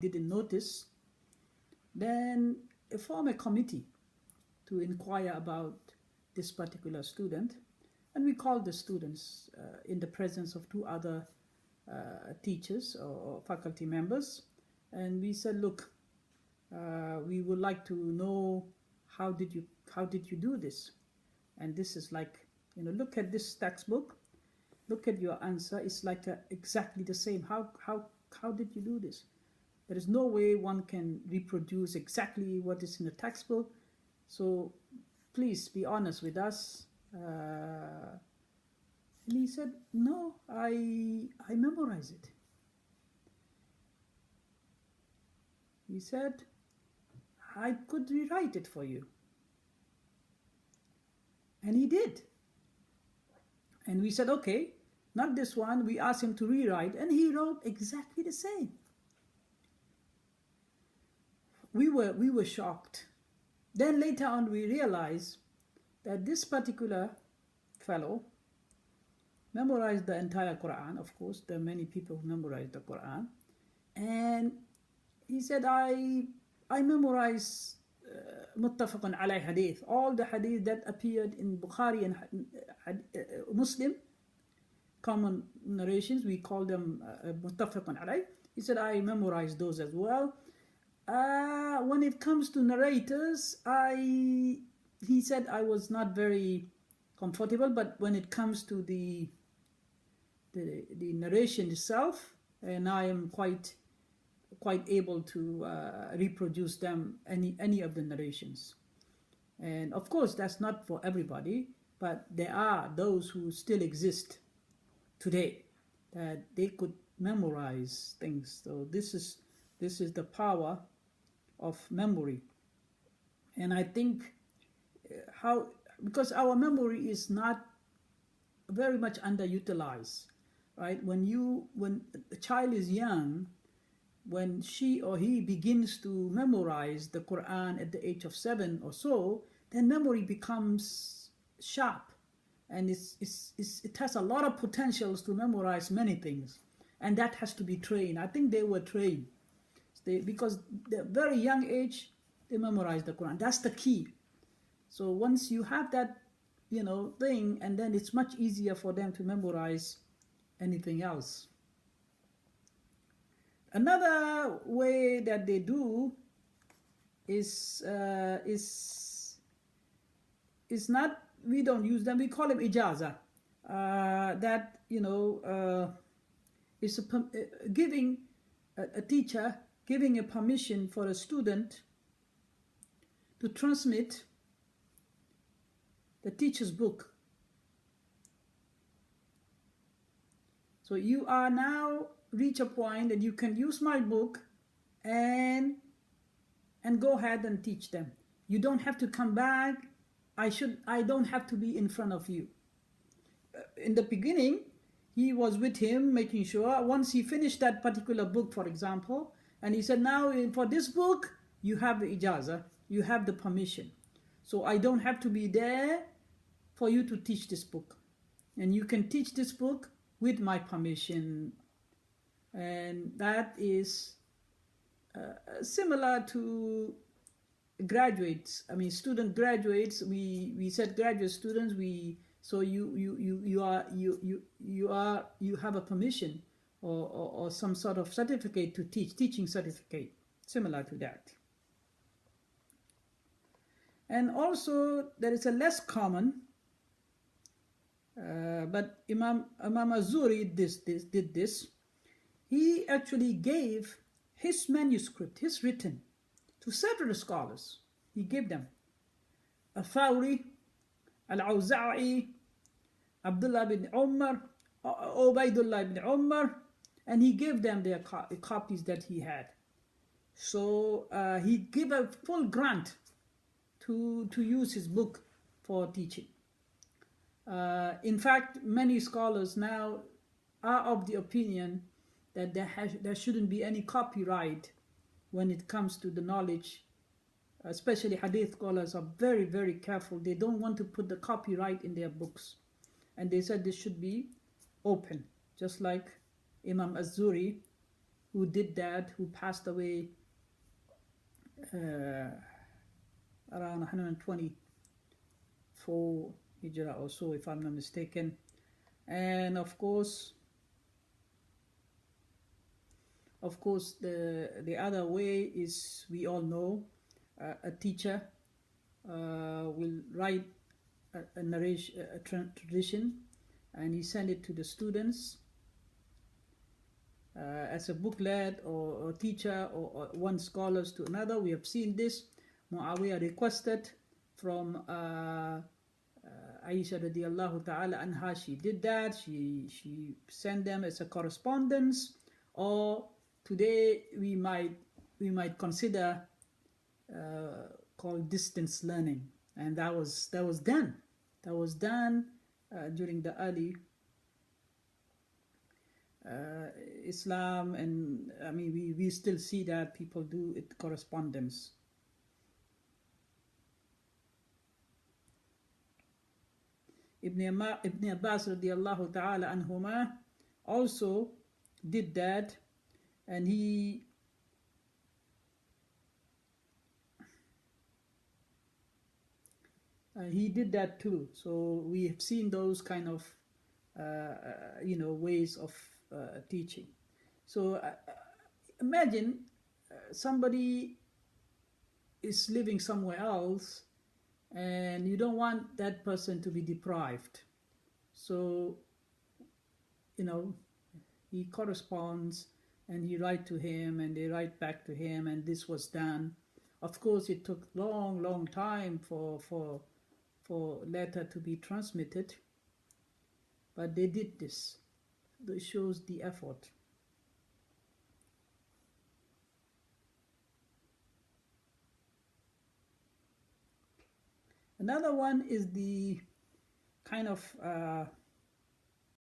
didn't notice, then form a committee to inquire about this particular student. And we called the students in the presence of two other teachers or faculty members. And we said, look, we would like to know how did you do this? And this is like, look at this textbook, look at your answer. It's like exactly the same. How did you do this? There is no way one can reproduce exactly what is in the textbook. So please be honest with us. And he said, no, I memorize it. He said, I could rewrite it for you. And he did. And we said, okay, not this one. We asked him to rewrite, and he wrote exactly the same. We were shocked. Then later on we realized that this particular fellow memorized the entire Quran. Of course, there are many people who memorize the Quran. And he said, I memorize muttafaqun alay hadith, all the hadith that appeared in Bukhari and Muslim, common narrations, we call them muttafaqun alay. He said, I memorize those as well. When it comes to narrators, he said I was not very comfortable, but when it comes to the narration itself, and I am quite able to reproduce them, any of the narrations. And of course, that's not for everybody, but there are those who still exist today that they could memorize things. So this is the power of memory. And I think because our memory is not very much underutilized, right? When a child is young, when she or he begins to memorize the Quran at the age of 7 or so, then memory becomes sharp, and it has a lot of potentials to memorize many things, and that has to be trained. I think they were trained. Because the very young age, they memorize the Quran. That's the key. So once you have that, thing, and then it's much easier for them to memorize anything else. Another way that they do is not, we don't use them, we call them ijaza. That, is giving a teacher giving a permission for a student to transmit the teacher's book. So you are now reach a point that you can use my book and go ahead and teach them. You don't have to come back. I don't have to be in front of you. In the beginning, he was with him, making sure once he finished that particular book, for example, and he said, now for this book, you have the ijazah, you have the permission. So I don't have to be there for you to teach this book. And you can teach this book with my permission. And that is similar to graduates. I mean, student graduates, we said graduate students, so you have a permission or some sort of certificate to teach, teaching certificate, similar to that. And also there is a less common, but Imam Az-Zuhri did this. He actually gave his manuscript, his written, to several scholars. He gave them Al-Thawri, Al-Awza'i, Abdullah bin Umar, Ubaidullah bin Umar, and he gave them their copies that he had. So he gave a full grant to use his book for teaching. In fact, many scholars now are of the opinion that there shouldn't be any copyright when it comes to the knowledge. Especially hadith scholars are very, very careful. They don't want to put the copyright in their books. And they said this should be open, just like Imam Az-Zuhri who did that, who passed away around 124 Hijrah or so, if I'm not mistaken. And of course, the other way is, we all know, a teacher will write a narration, a tradition, and he send it to the students as a booklet, or teacher, or one scholars to another. We have seen this. Muawiyah requested from Aisha radiallahu ta'ala anha, she did that. She sent them as a correspondence. Or today we might consider called distance learning, and that was done during the early Islam. And I mean, we still see that people do it, correspondence. Ibn Abbas radiallahu ta'ala anhuma also did that, and he did that too. So we have seen those kind of ways of teaching. So imagine somebody is living somewhere else, and you don't want that person to be deprived. So he corresponds, and he write to him, and they write back to him, and this was done. Of course, it took long time for letter to be transmitted, but they did this. This shows the effort. Another one is the kind of